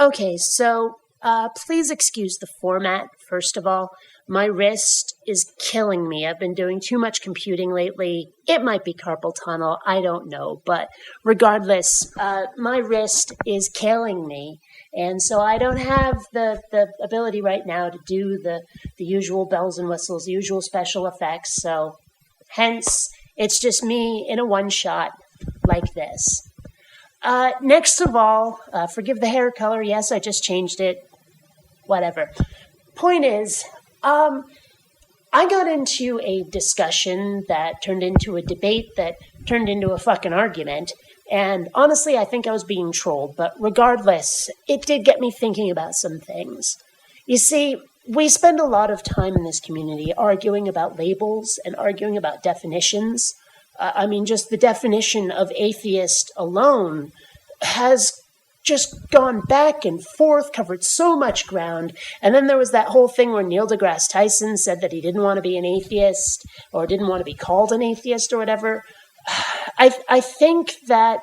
Okay, so please excuse the format, first of all. My wrist is killing me. I've been doing too much computing lately. It might be carpal tunnel, I don't know. But regardless, my wrist is killing me. And so I don't have the ability right now to do the usual bells and whistles, the usual special effects. So hence, it's just me in a one-shot like this. Next of all, forgive the hair color. Yes, I just changed it. Whatever. Point is, I got into a discussion that turned into a debate that turned into a fucking argument. And honestly, I think I was being trolled. But regardless, it did get me thinking about some things. You see, we spend a lot of time in this community arguing about labels and arguing about definitions. Just the definition of atheist alone has just gone back and forth, covered so much ground. And then there was that whole thing where Neil deGrasse Tyson said that he didn't want to be an atheist or didn't want to be called an atheist or whatever. I think that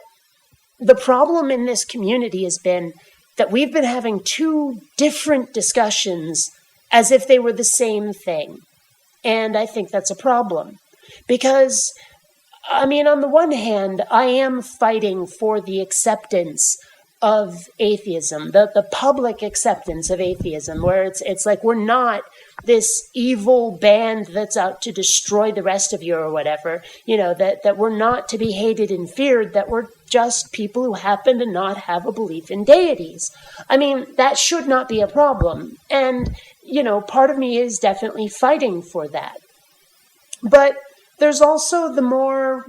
the problem in this community has been that we've been having two different discussions as if they were the same thing. And I think that's a problem. Because on the one hand, I am fighting for the acceptance of atheism, the public acceptance of atheism, where it's like we're not this evil band that's out to destroy the rest of you or whatever, that we're not to be hated and feared, that we're just people who happen to not have a belief in deities. That should not be a problem. And, part of me is definitely fighting for that. But there's also the more,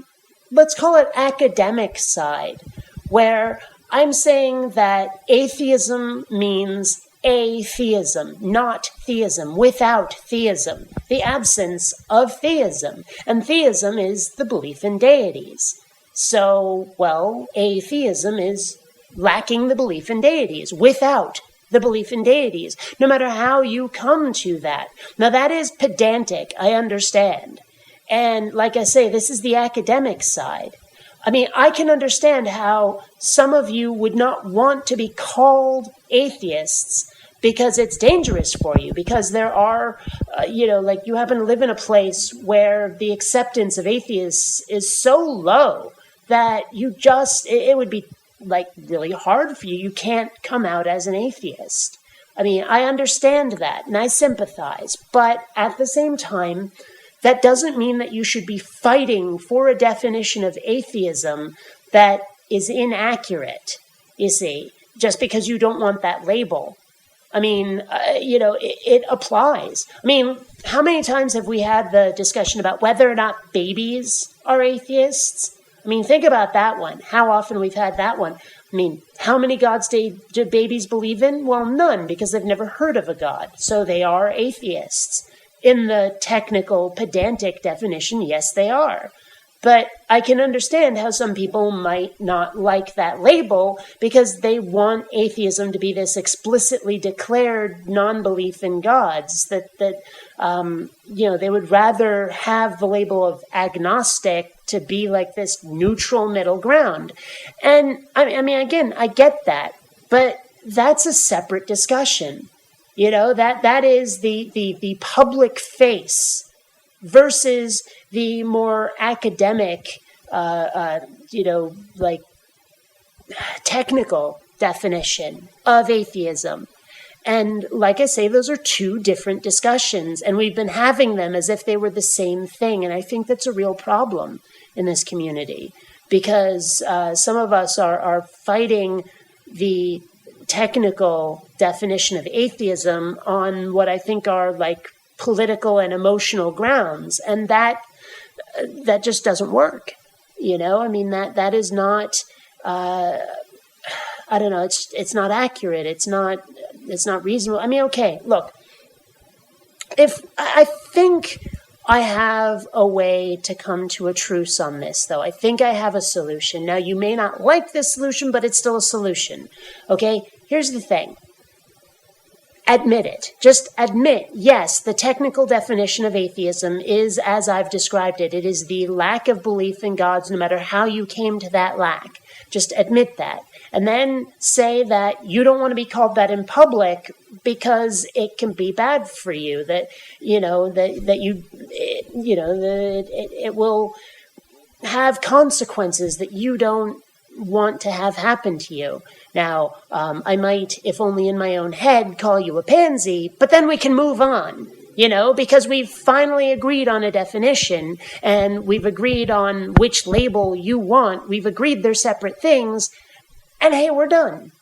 let's call it academic side, where I'm saying that atheism means atheism, not theism, without theism, the absence of theism. And theism is the belief in deities. So, atheism is lacking the belief in deities, without the belief in deities, no matter how you come to that. Now, that is pedantic, I understand. And like I say, this is the academic side. I can understand how some of you would not want to be called atheists because it's dangerous for you, because there are, you happen to live in a place where the acceptance of atheists is so low that it would be really hard for you. You can't come out as an atheist. I understand that and I sympathize, but at the same time, that doesn't mean that you should be fighting for a definition of atheism that is inaccurate, you see, just because you don't want that label. It applies. How many times have we had the discussion about whether or not babies are atheists? Think about that one. How often we've had that one. How many gods do babies believe in? Well, none, because they've never heard of a god. So they are atheists. In the technical, pedantic definition, yes, they are. But I can understand how some people might not like that label because they want atheism to be this explicitly declared non-belief in gods, that they would rather have the label of agnostic to be like this neutral middle ground. And again, I get that, but that's a separate discussion. That is the public face versus the more academic, technical definition of atheism. And like I say, those are two different discussions, and we've been having them as if they were the same thing. And I think that's a real problem in this community because some of us are fighting the technical definition of atheism on what I think are political and emotional grounds, and that just doesn't work. That is not. I don't know. It's not accurate. It's not reasonable. Okay. Look, if I think I have a way to come to a truce on this, though. I think I have a solution. Now, you may not like this solution, but it's still a solution. Okay? Here's the thing. admit it. Just admit, yes, the technical definition of atheism is as I've described it. It is the lack of belief in gods, no matter how you came to that lack. Just admit that. And then say that you don't want to be called that in public because it can be bad for you, that, it will have consequences that you don't want to have happen to you. Now, I might, if only in my own head, call you a pansy, but then we can move on, because we've finally agreed on a definition, and we've agreed on which label you want. We've agreed they're separate things, and hey, we're done.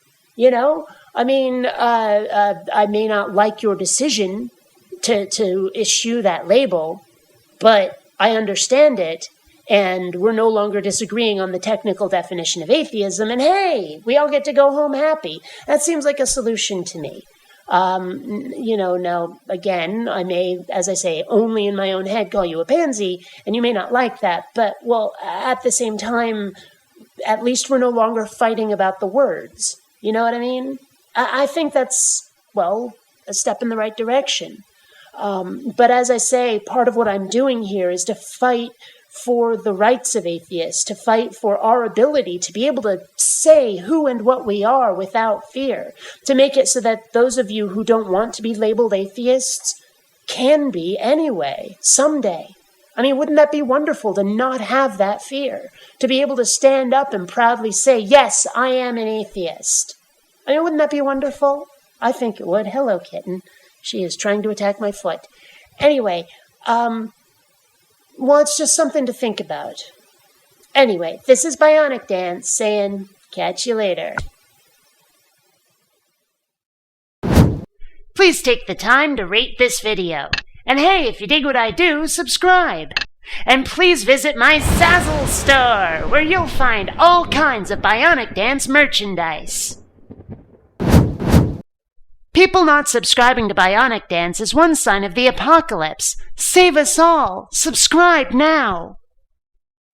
I may not like your decision to issue that label, but I understand it. And we're no longer disagreeing on the technical definition of atheism. And hey, we all get to go home happy. That seems like a solution to me. Now, again, I may, as I say, only in my own head call you a pansy, and you may not like that. But, well, at the same time, at least we're no longer fighting about the words. You know what I mean? I think that's, a step in the right direction. But as I say, part of what I'm doing here is to fight for the rights of atheists, to fight for our ability to be able to say who and what we are without fear, to make it so that those of you who don't want to be labeled atheists can be anyway, someday. I mean, wouldn't that be wonderful to not have that fear, to be able to stand up and proudly say, yes, I am an atheist? I mean, wouldn't that be wonderful? I think it would. Hello, kitten. She is trying to attack my foot. Anyway, it's just something to think about. Anyway, this is BionicDance saying, catch you later. Please take the time to rate this video. And hey, if you dig what I do, subscribe. And please visit my Zazzle store, where you'll find all kinds of BionicDance merchandise. People not subscribing to BionicDance is one sign of the apocalypse. Save us all. Subscribe now.